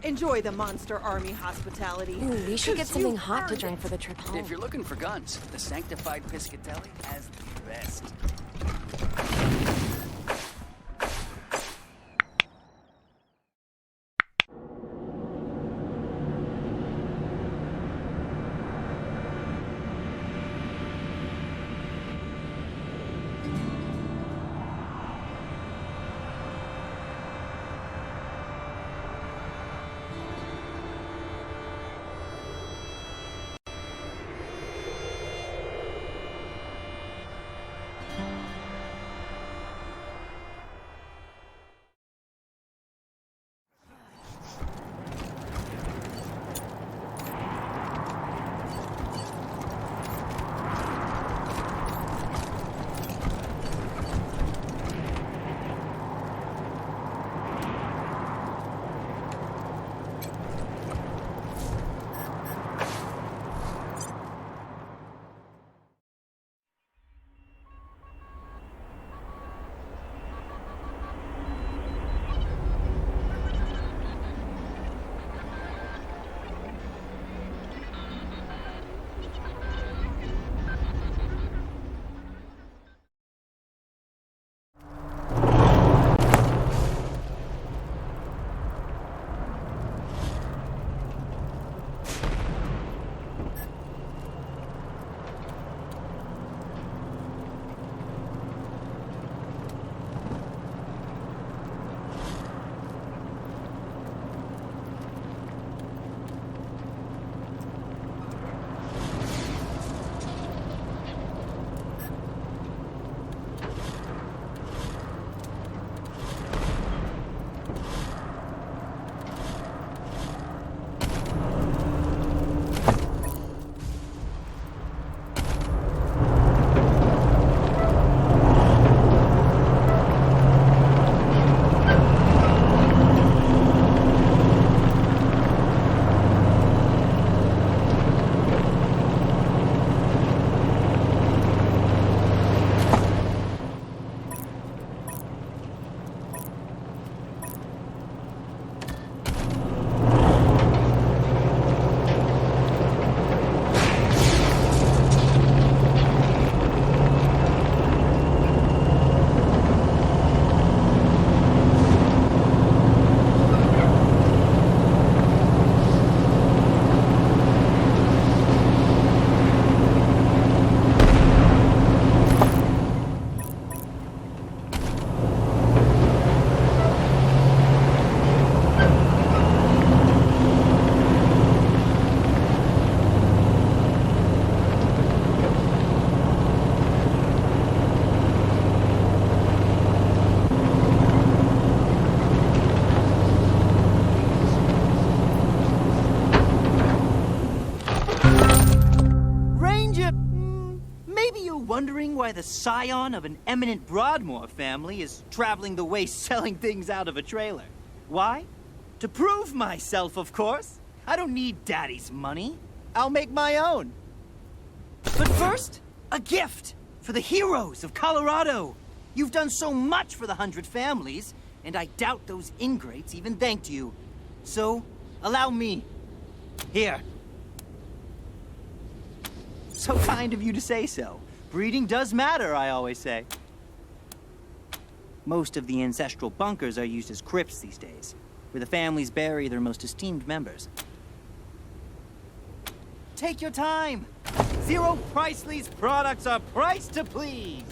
Enjoy the Monster Army hospitality. Ooh, we should get 'Cause something you hot to earned drink it. for the trip home. If you're looking for guns, the Sanctified Piscatelli has the best. Wondering why the scion of an eminent Broadmoor family is traveling the way selling things out of a trailer. Why? To prove myself, of course. I don't need Daddy's money. I'll make my own. But first, a gift for the heroes of Colorado. You've done so much for the 100 families, and I doubt those ingrates even thanked you. So, allow me. Here. So kind of you to say so. Breeding does matter, I always say. Most of the ancestral bunkers are used as crypts these days, where the families bury their most esteemed members. Take your time. Zero Priceley's products are priced to please.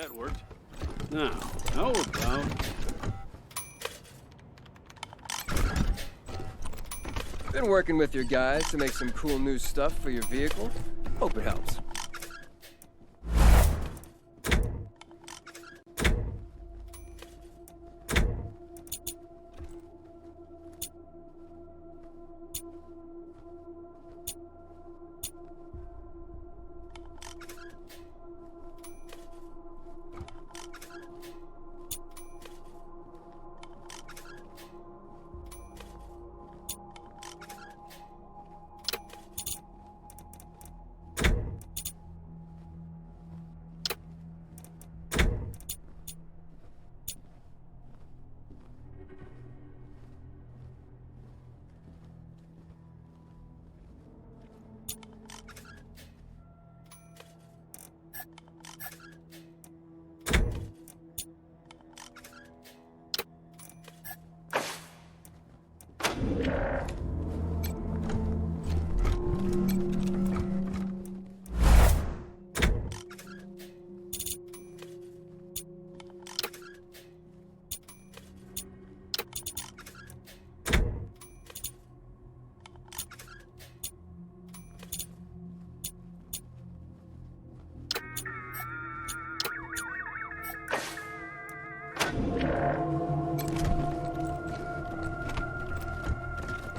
that worked. Now, how about... Been working with your guys to make some cool new stuff for your vehicle. Hope it helps.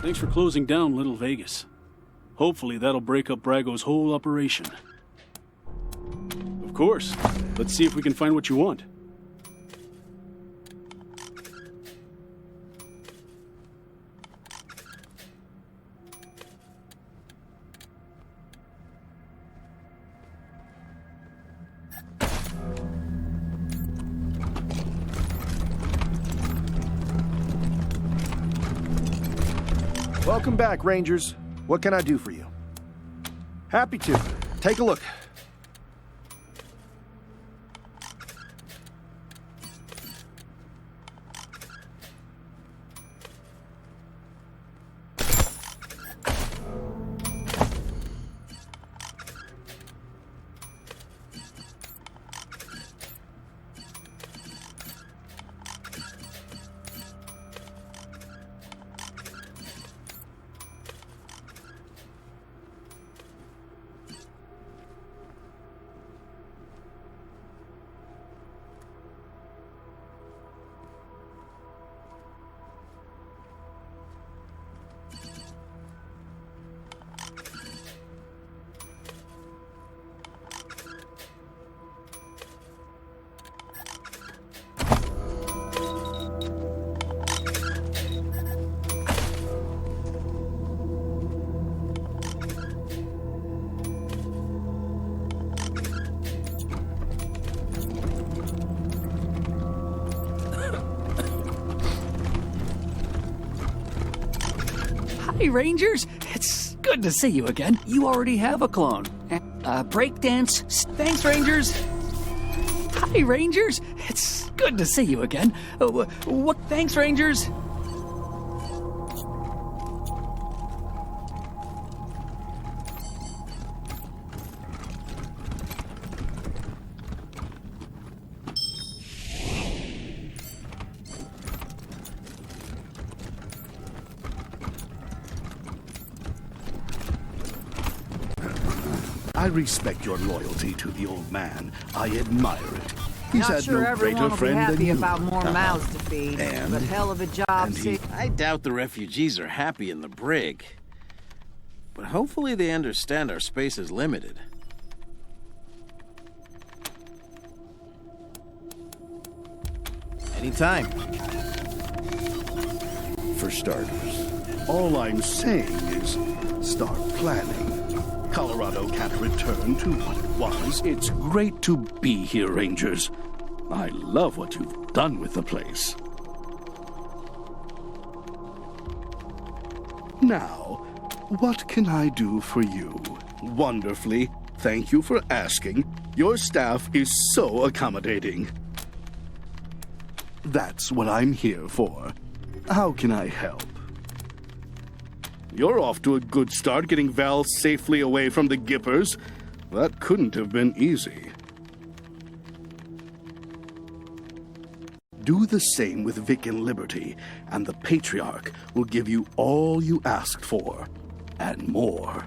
Thanks for closing down Little Vegas. Hopefully that'll break up Brago's whole operation. Of course. Let's see if we can find what you want. Welcome back, Rangers. What can I do for you? Happy to. Take a look. Hey, Rangers! It's good to see you again. You already have a clone. Breakdance. Thanks, Rangers! Hi, Rangers! It's good to see you again. What? Thanks, Rangers! I respect your loyalty to the old man. I admire it. He's Not had sure no everyone greater will be friend than happy you. about more mouths to feed, And- but hell of a job. and he- I doubt the refugees are happy in the brig. But hopefully they understand our space is limited. Anytime. For starters, all I'm saying is start planning. Colorado can't return to what it was. It's great to be here, Rangers. I love what you've done with the place. Now, what can I do for you? Wonderfully. Thank you for asking. Your staff is so accommodating. That's what I'm here for. How can I help? You're off to a good start getting Val safely away from the Gippers. That couldn't have been easy. Do the same with Vic and Liberty, and the Patriarch will give you all you asked for, and more.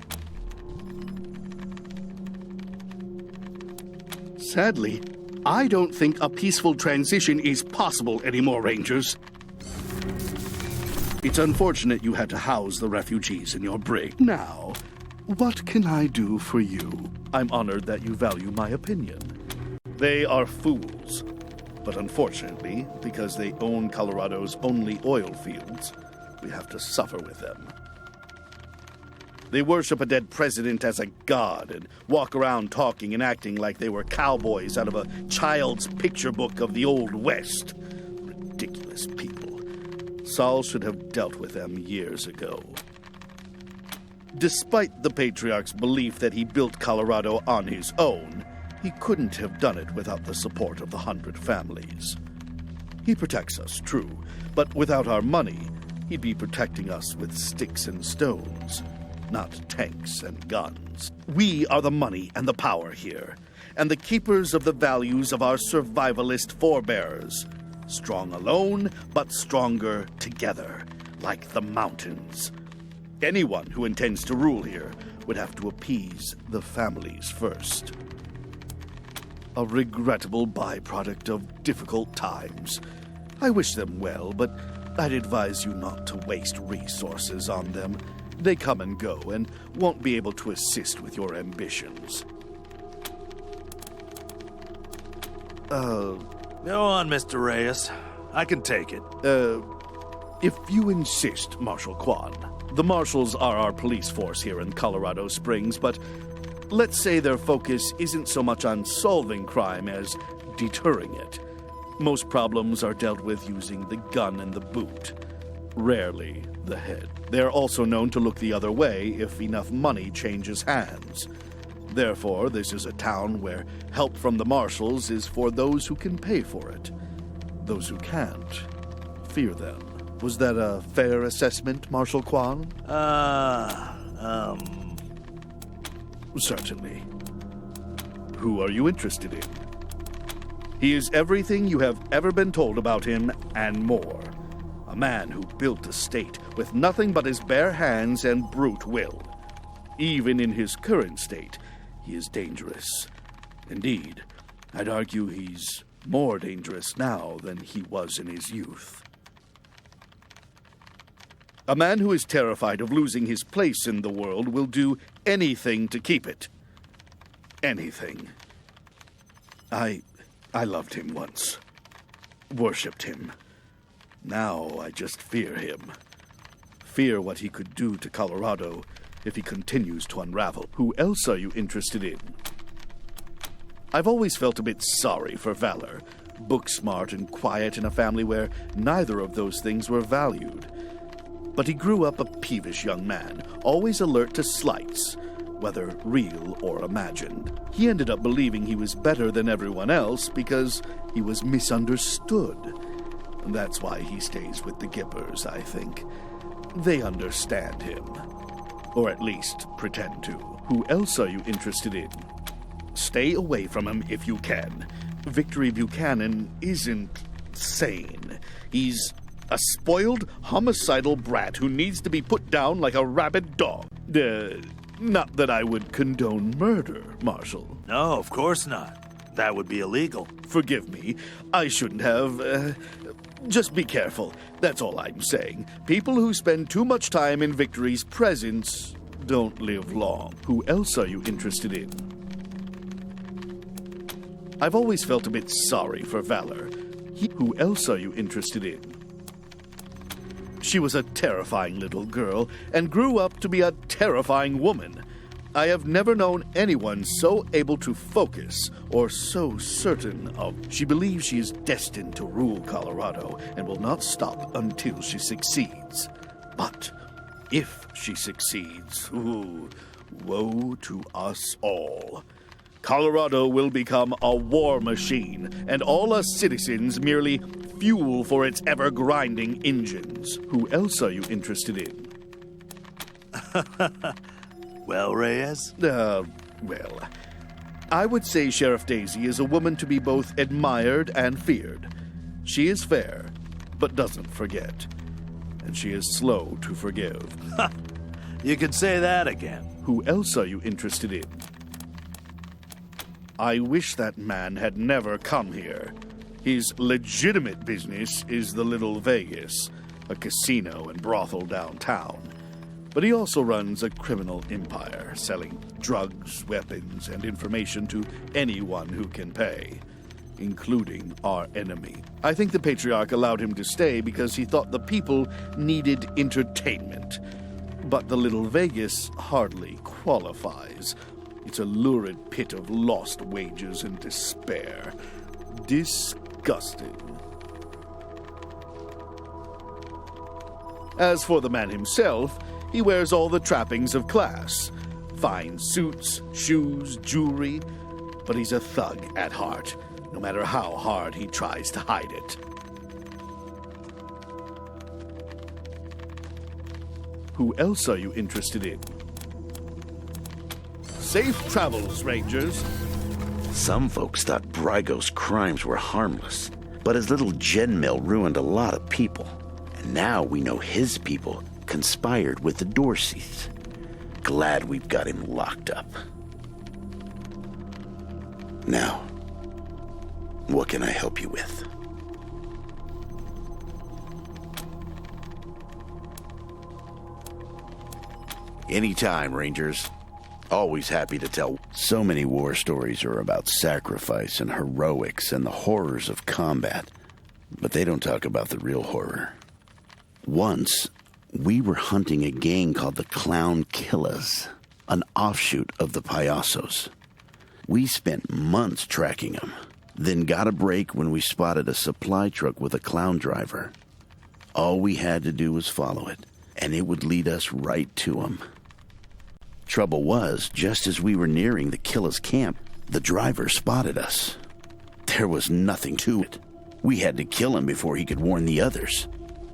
Sadly, I don't think a peaceful transition is possible anymore, Rangers. It's unfortunate you had to house the refugees in your brig. Now, what can I do for you? I'm honored that you value my opinion. They are fools. But unfortunately, because they own Colorado's only oil fields, we have to suffer with them. They worship a dead president as a god and walk around talking and acting like they were cowboys out of a child's picture book of the Old West. Ridiculous people. Saul should have dealt with them years ago. Despite the Patriarch's belief that he built Colorado on his own, he couldn't have done it without the support of the 100 families. He protects us, true, but without our money, he'd be protecting us with sticks and stones, not tanks and guns. We are the money and the power here, and the keepers of the values of our survivalist forebears. Strong alone, but stronger together, like the mountains. Anyone who intends to rule here would have to appease the families first. A regrettable byproduct of difficult times. I wish them well, but I'd advise you not to waste resources on them. They come and go and won't be able to assist with your ambitions. Go on, Mr. Reyes. I can take it. If you insist, Marshal Kwan. The Marshals are our police force here in Colorado Springs, but let's say their focus isn't so much on solving crime as deterring it. Most problems are dealt with using the gun and the boot, rarely the head. They're also known to look the other way if enough money changes hands. Therefore, this is a town where help from the Marshals is for those who can pay for it. Those who can't, fear them. Was that a fair assessment, Marshal Kwan? Certainly. Who are you interested in? He is everything you have ever been told about him and more. A man who built a state with nothing but his bare hands and brute will. Even in his current state, he is dangerous. Indeed, I'd argue he's more dangerous now than he was in his youth. A man who is terrified of losing his place in the world will do anything to keep it. Anything. I loved him once. Worshipped him. Now I just fear him. Fear what he could do to Colorado if he continues to unravel. Who else are you interested in? I've always felt a bit sorry for Valor. Book-smart and quiet in a family where neither of those things were valued. But he grew up a peevish young man, always alert to slights, whether real or imagined. He ended up believing he was better than everyone else because he was misunderstood. That's why he stays with the Gippers, I think. They understand him. Or at least pretend to. Who else are you interested in? Stay away from him if you can. Victory Buchanan isn't sane. He's a spoiled, homicidal brat who needs to be put down like a rabid dog. Not that I would condone murder, Marshal. No, of course not. That would be illegal. Forgive me. I shouldn't have. Just be careful. That's all I'm saying. People who spend too much time in Victory's presence don't live long. Who else are you interested in? I've always felt a bit sorry for Valor. Who else are you interested in? She was a terrifying little girl and grew up to be a terrifying woman. I have never known anyone so able to focus or so certain of. She believes she is destined to rule Colorado and will not stop until she succeeds. But if she succeeds, woe to us all. Colorado will become a war machine, and all us citizens merely fuel for its ever-grinding engines. Who else are you interested in? Well, Reyes? Well, I would say Sheriff Daisy is a woman to be both admired and feared. She is fair, but doesn't forget. And she is slow to forgive. You could say that again. Who else are you interested in? I wish that man had never come here. His legitimate business is the Little Vegas, a casino and brothel downtown. But he also runs a criminal empire, selling drugs, weapons, and information to anyone who can pay, including our enemy. I think the Patriarch allowed him to stay because he thought the people needed entertainment. But the Little Vegas hardly qualifies. It's a lurid pit of lost wages and despair. Disgusting. As for the man himself, he wears all the trappings of class. Fine suits, shoes, jewelry. But he's a thug at heart, no matter how hard he tries to hide it. Who else are you interested in? Safe travels, Rangers. Some folks thought Brygo's crimes were harmless, but his little gin mill ruined a lot of people. And now we know his people conspired with the Dorseys. Glad we've got him locked up. Now, what can I help you with? Anytime, Rangers. Always happy to tell. So many war stories are about sacrifice and heroics and the horrors of combat, but they don't talk about the real horror. Once, we were hunting a gang called the Clown Killers, an offshoot of the Payasos. We spent months tracking them, then got a break when we spotted a supply truck with a clown driver. All we had to do was follow it, and it would lead us right to them. Trouble was, just as we were nearing the killer's camp, the driver spotted us. There was nothing to it. We had to kill him before he could warn the others.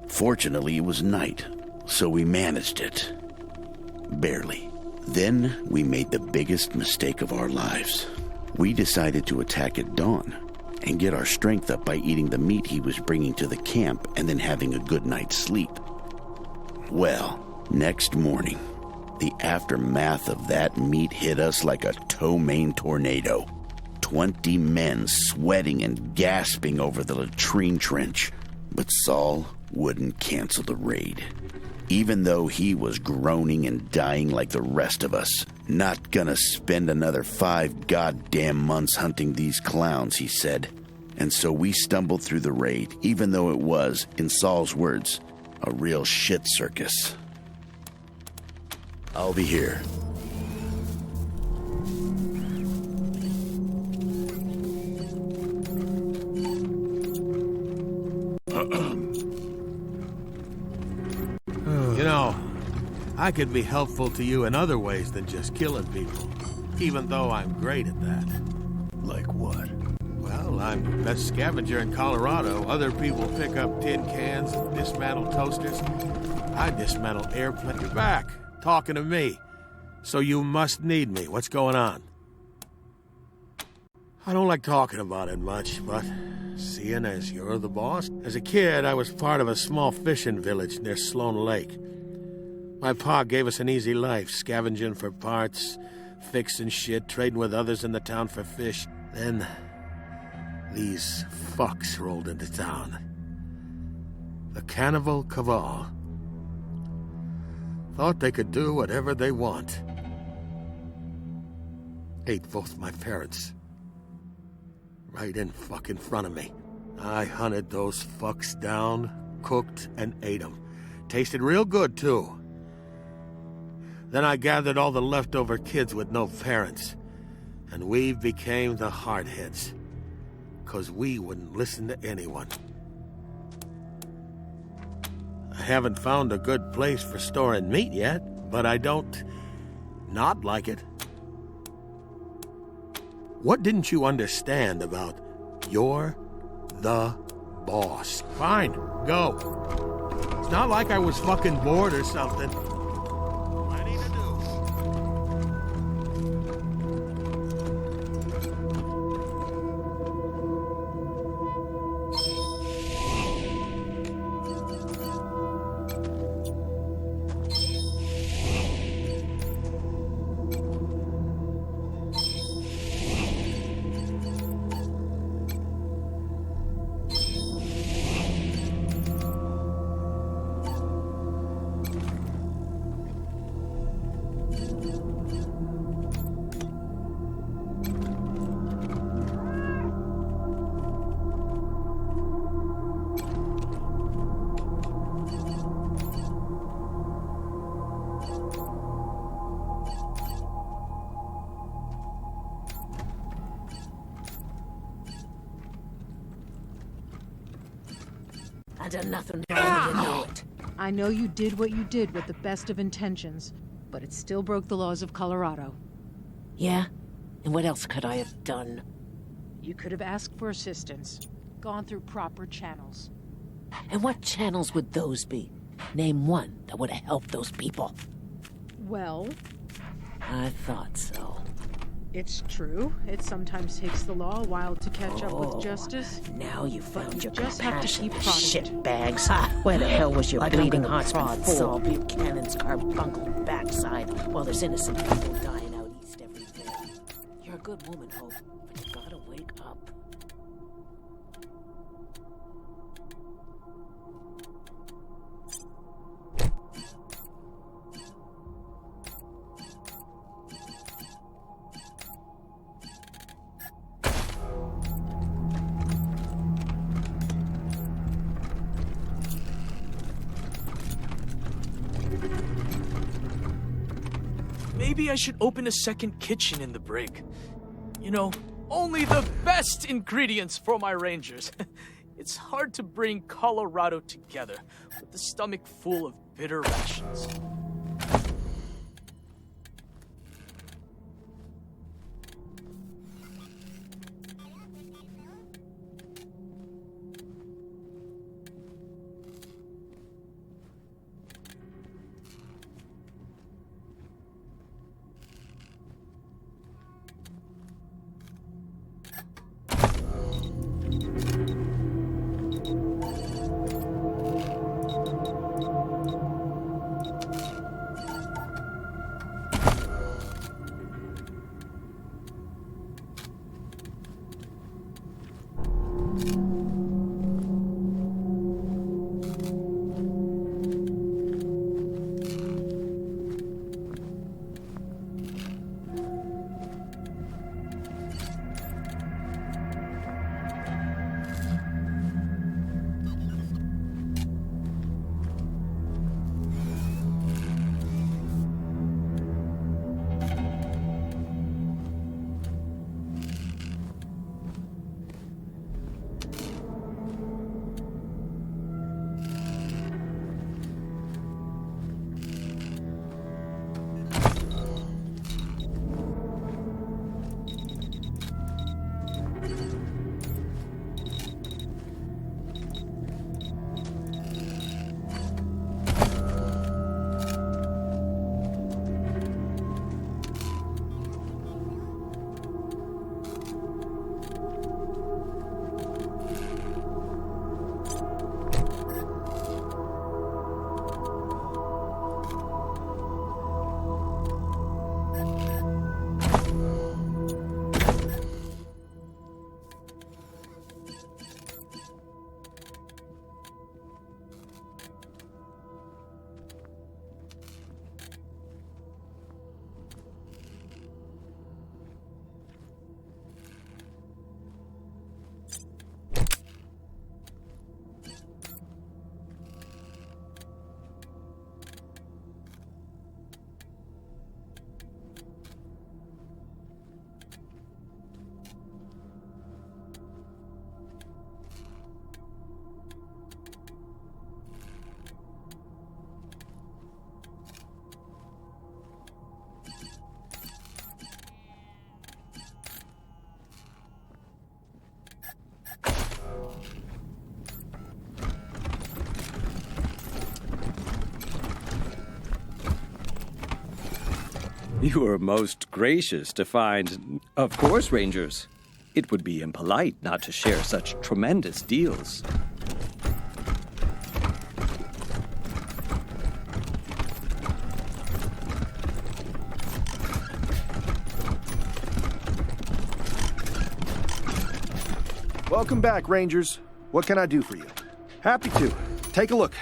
Fortunately, it was night, so we managed it. Barely. Then we made the biggest mistake of our lives. We decided to attack at dawn and get our strength up by eating the meat he was bringing to the camp and then having a good night's sleep. Well, next morning, the aftermath of that meat hit us like a ptomaine tornado. 20 men sweating and gasping over the latrine trench. But Saul wouldn't cancel the raid. Even though he was groaning and dying like the rest of us. Not gonna spend another 5 goddamn months hunting these clowns, he said. And so we stumbled through the raid, even though it was, in Saul's words, a real shit circus. I'll be here. You know, I could be helpful to you in other ways than just killing people, even though I'm great at that. Like what? Well, I'm the best scavenger in Colorado. Other people pick up tin cans and dismantle toasters. I dismantle airplanes. You're back, talking to me. So you must need me. What's going on? I don't like talking about it much, but seeing as you're the boss. As a kid, I was part of a small fishing village near Sloan Lake. My pa gave us an easy life, scavenging for parts, fixing shit, trading with others in the town for fish. Then, these fucks rolled into town. The Cannibal Cabal. Thought they could do whatever they want. Ate both my parents. Right in fucking front of me. I hunted those fucks down, cooked, and ate them. Tasted real good, too. Then I gathered all the leftover kids with no parents. And we became the hardheads. 'Cause we wouldn't listen to anyone. I haven't found a good place for storing meat yet, but I don't not like it. What didn't you understand about you're the boss? Fine, go. It's not like I was fucking bored or something. Plenty to do. I done nothing wrong, you know it. I know you did what you did with the best of intentions, but it still broke the laws of Colorado. Yeah? And what else could I have done? You could have asked for assistance, gone through proper channels. And what channels would those be? Name one that would have helped those people. Well... I thought so. It's true. It sometimes takes the law a while to catch up with justice. Now you found your just have to keep prodding shit bags. Where the hell was your like bleeding heart fraud Saul Buchanan's carbuncle backside while there's innocent people dying out east every day? You're a good woman, Hope, but you gotta wake up. Maybe I should open a second kitchen in the brig. You know, only the best ingredients for my rangers. It's hard to bring Colorado together with the stomach full of bitter rations. You were most gracious to find... Of course, Rangers. It would be impolite not to share such tremendous deals. Welcome back, Rangers. What can I do for you? Happy to. Take a look.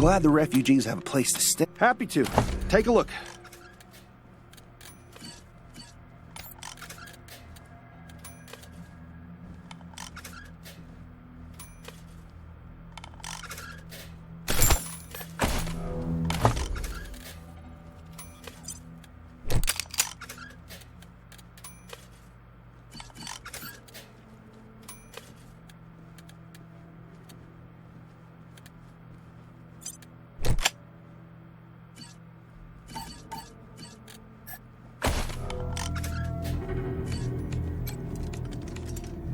glad the refugees have a place to stay. Happy to. Take a look.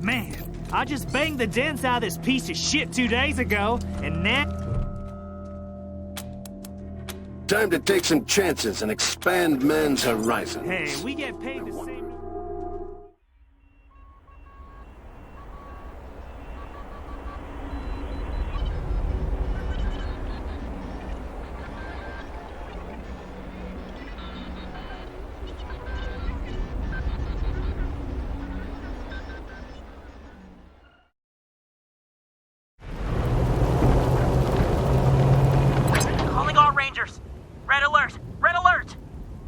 Man, I just banged the dents out of this piece of shit 2 days ago, and now... Time to take some chances and expand man's horizons. Hey, we get paid the same... Calling all Rangers. Red alert! Red alert!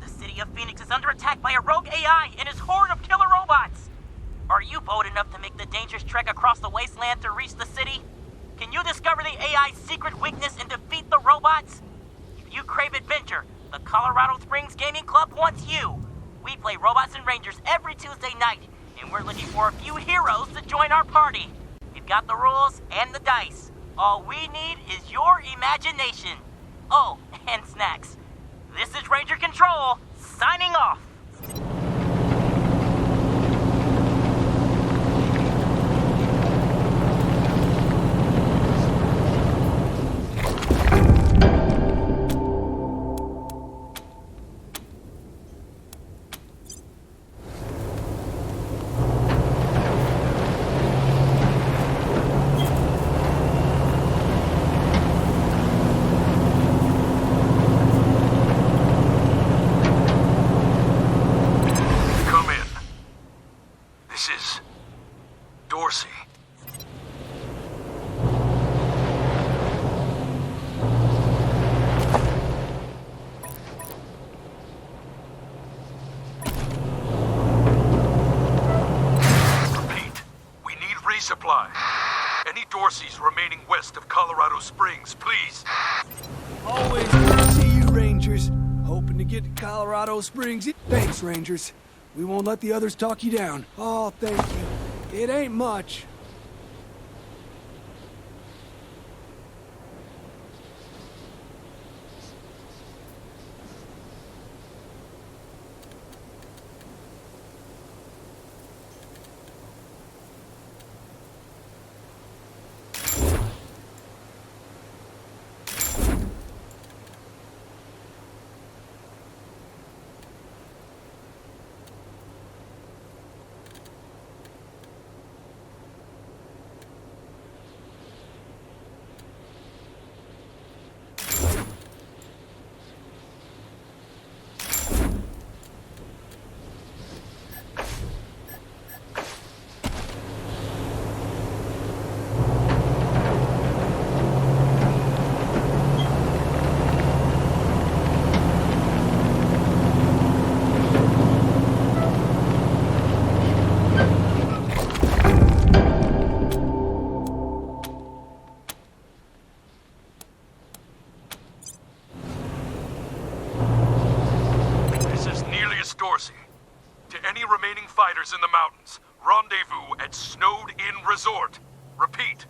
The city of Phoenix is under attack by a rogue AI and his horde of killer robots. Are you bold enough to make the dangerous trek across the wasteland to reach the city? Can you discover the AI's secret weakness and defeat the robots? If you crave adventure, the Colorado Springs Gaming Club wants you. We play Robots and Rangers every Tuesday night, and we're looking for a few heroes to join our party. We've got the rules and the dice. All we need is your imagination. Oh, and snacks. This is Ranger Control, signing off. Resupply. Any Dorseys remaining west of Colorado Springs, please. Always good to see you, Rangers. Hoping to get to Colorado Springs. Thanks, Rangers. We won't let the others talk you down. Oh, thank you. It ain't much. Dorsey. To any remaining fighters in the mountains, rendezvous at Snowed Inn Resort. Repeat.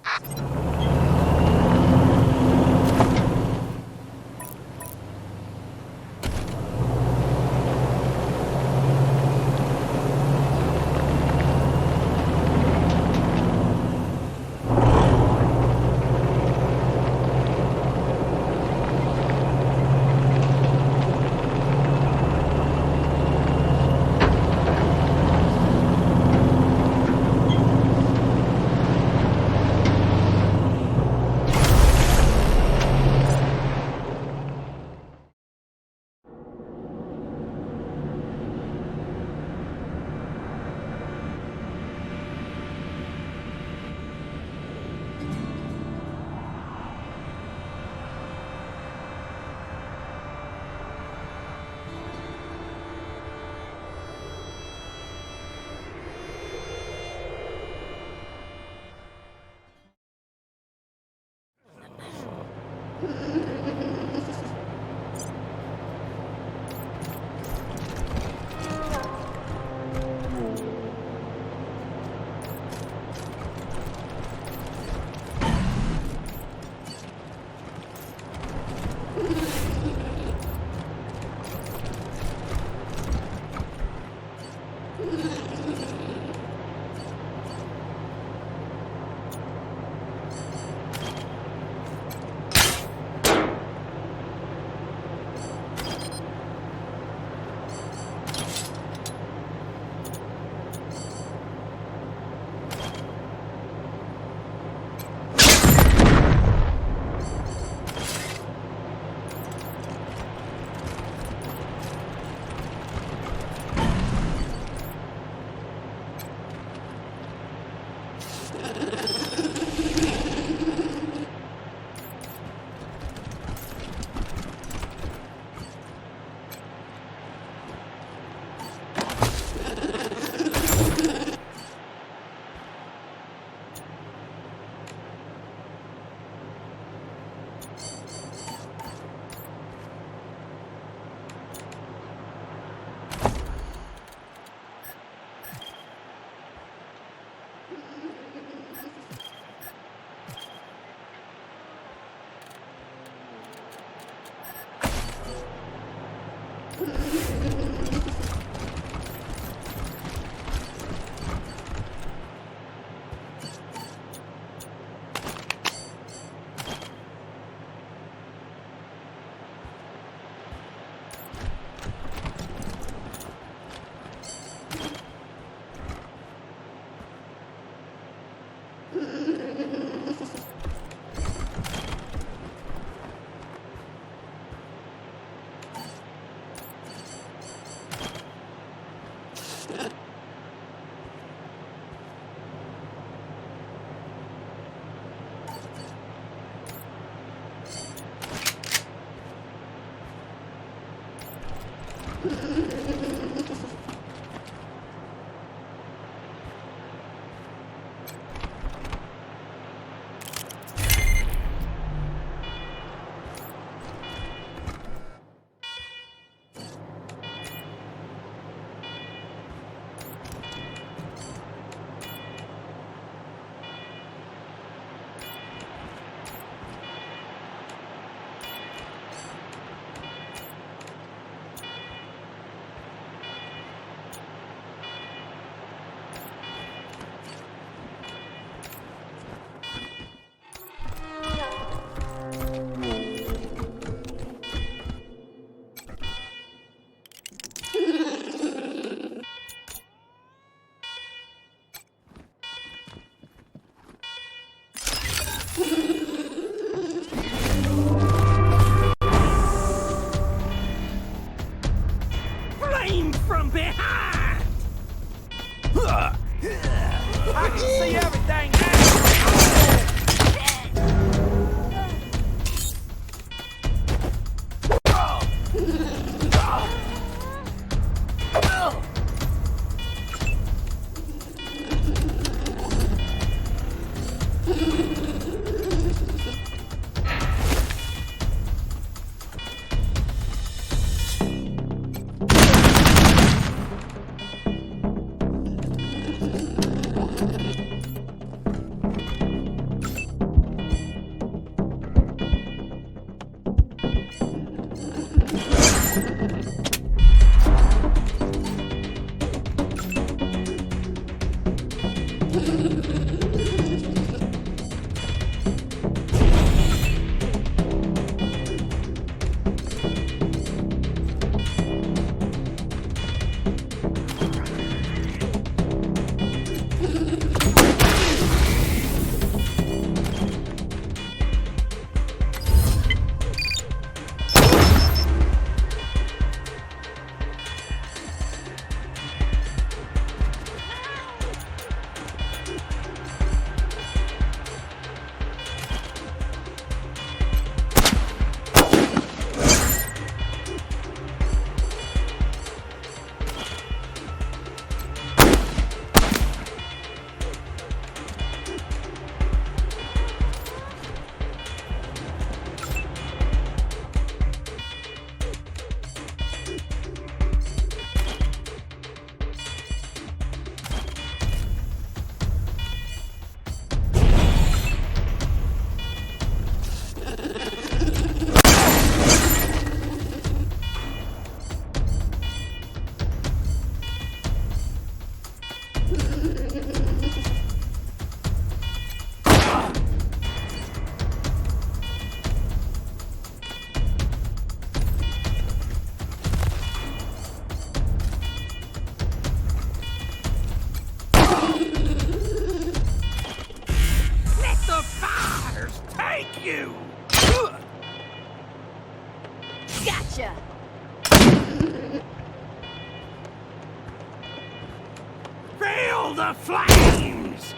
the flames!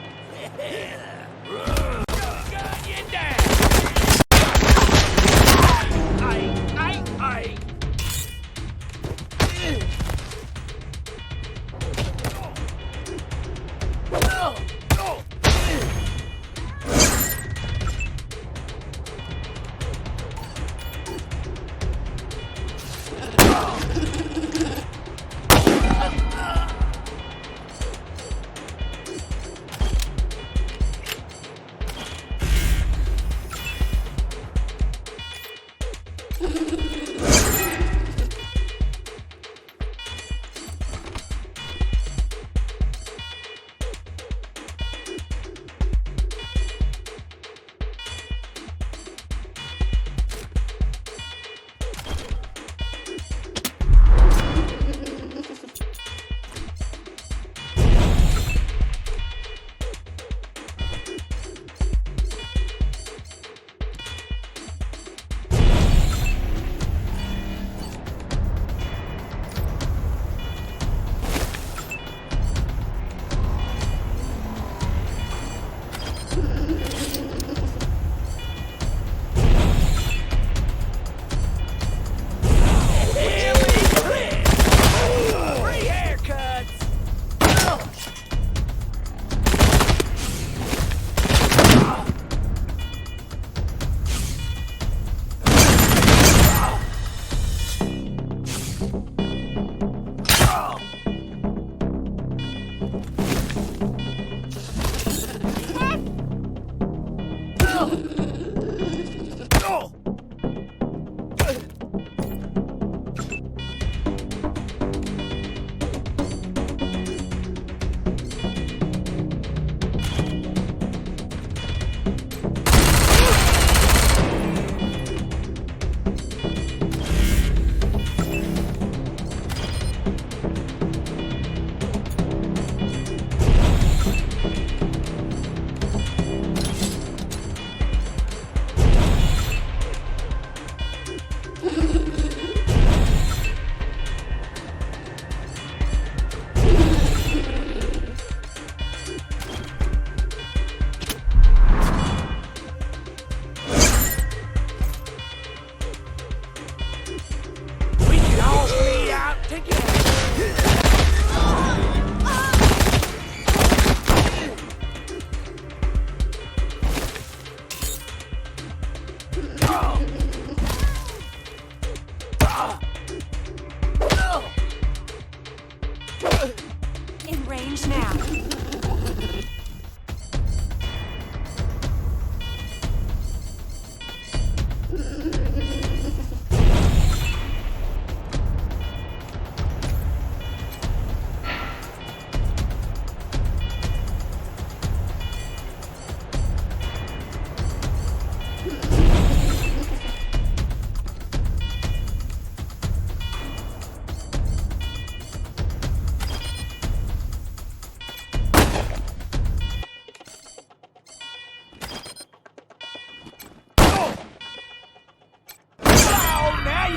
In range now.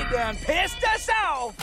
Done pissed us off!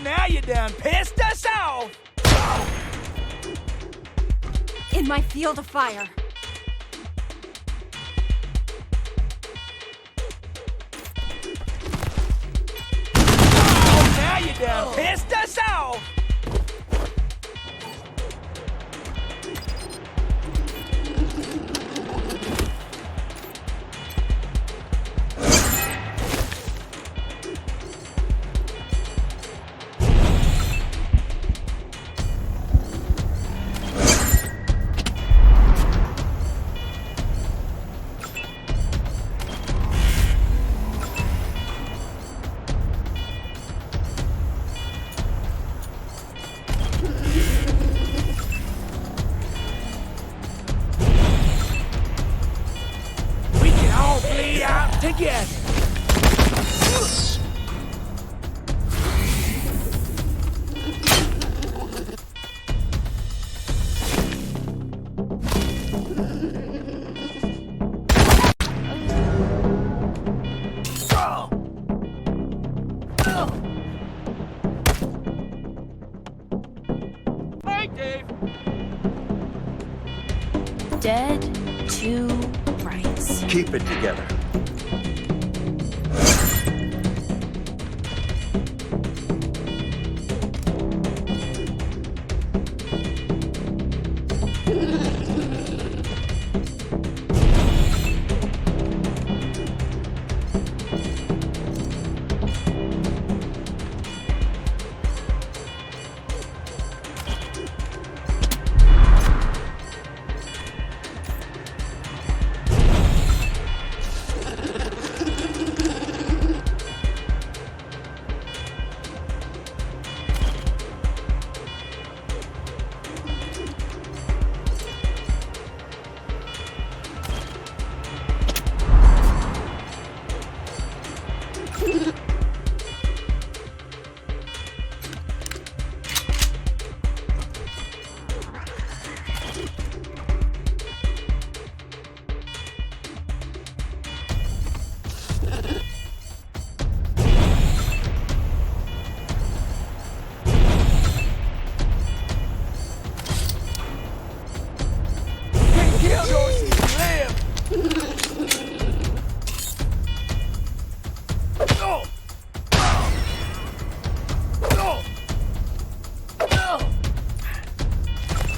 Now you done pissed us off! In my field of fire. Oh, now you done pissed us off! dead to rights. Keep it together.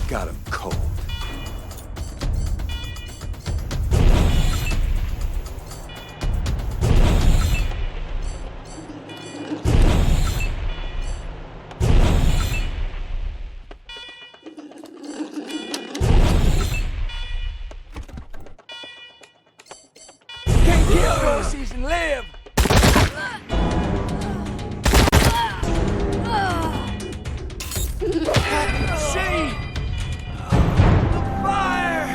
Got him cold. Can't kill those and live! See! The fire!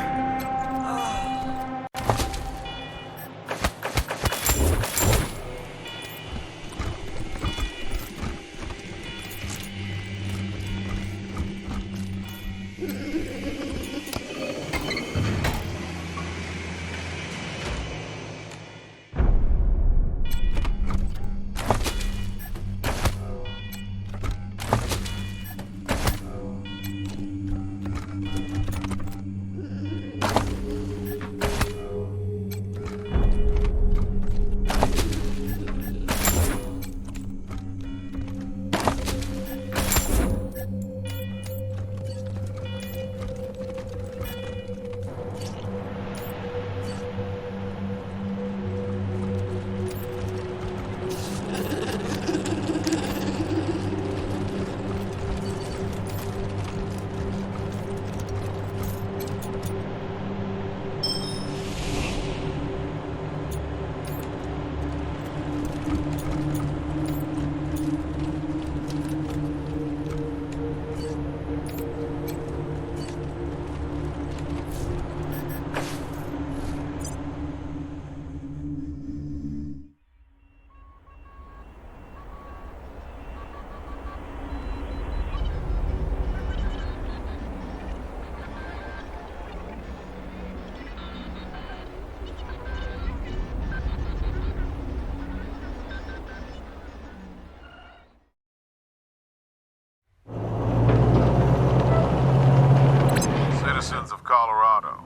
Citizens of Colorado,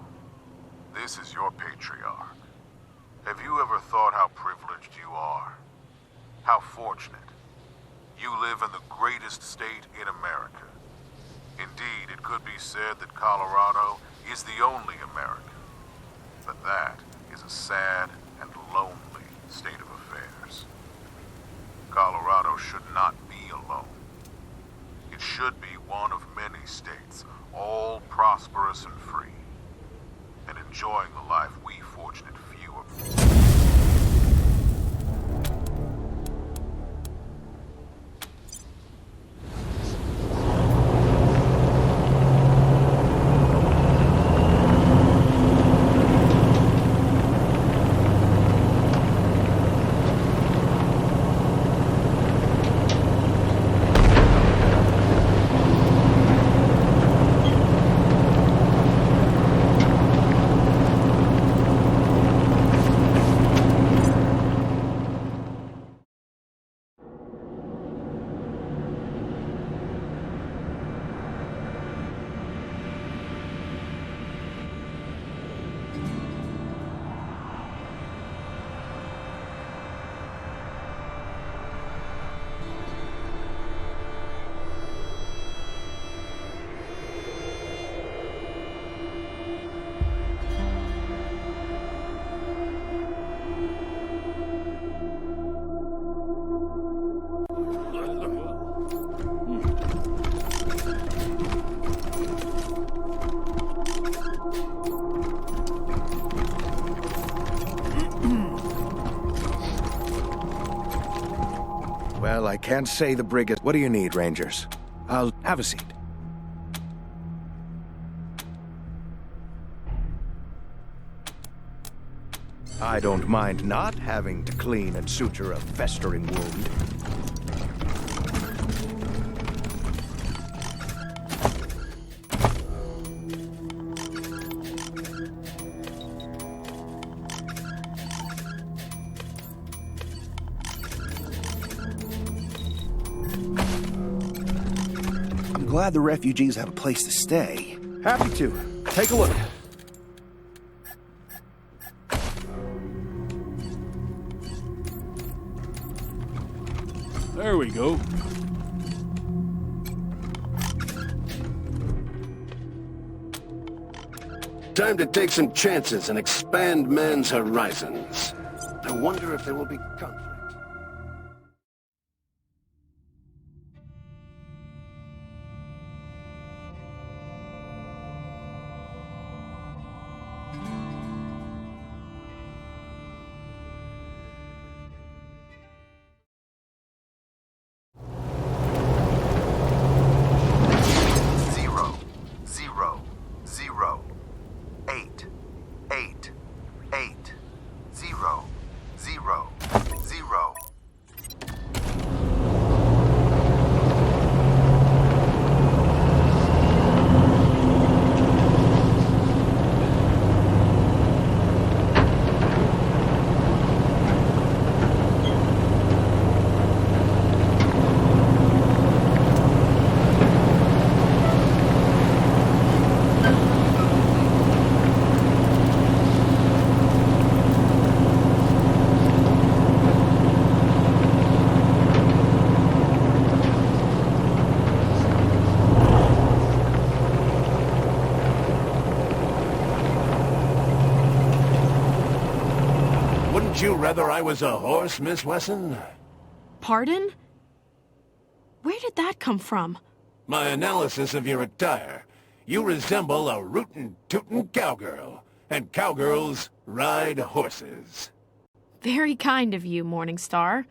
this is your patriarch. Have you ever thought how privileged you are? How fortunate? You live in the greatest state in America. Indeed, it could be said that Colorado is the only America. But that is a sad and lonely state of affairs. Colorado should not be alone. It should be one of many states, all prosperous and free, and enjoying the life we fortunate few are. I can't say the brig is... What do you need, Rangers? I'll have a seat. I don't mind not having to clean and suture a festering wound. I'm glad the refugees have a place to stay. Happy to. Take a look. There we go. Time to take some chances and expand man's horizons. I wonder if there will be conflict. Wouldn't you rather I was a horse, Miss Wesson? Pardon? Where did that come from? My analysis of your attire. You resemble a rootin' tootin' cowgirl, and cowgirls ride horses. Very kind of you, Morningstar.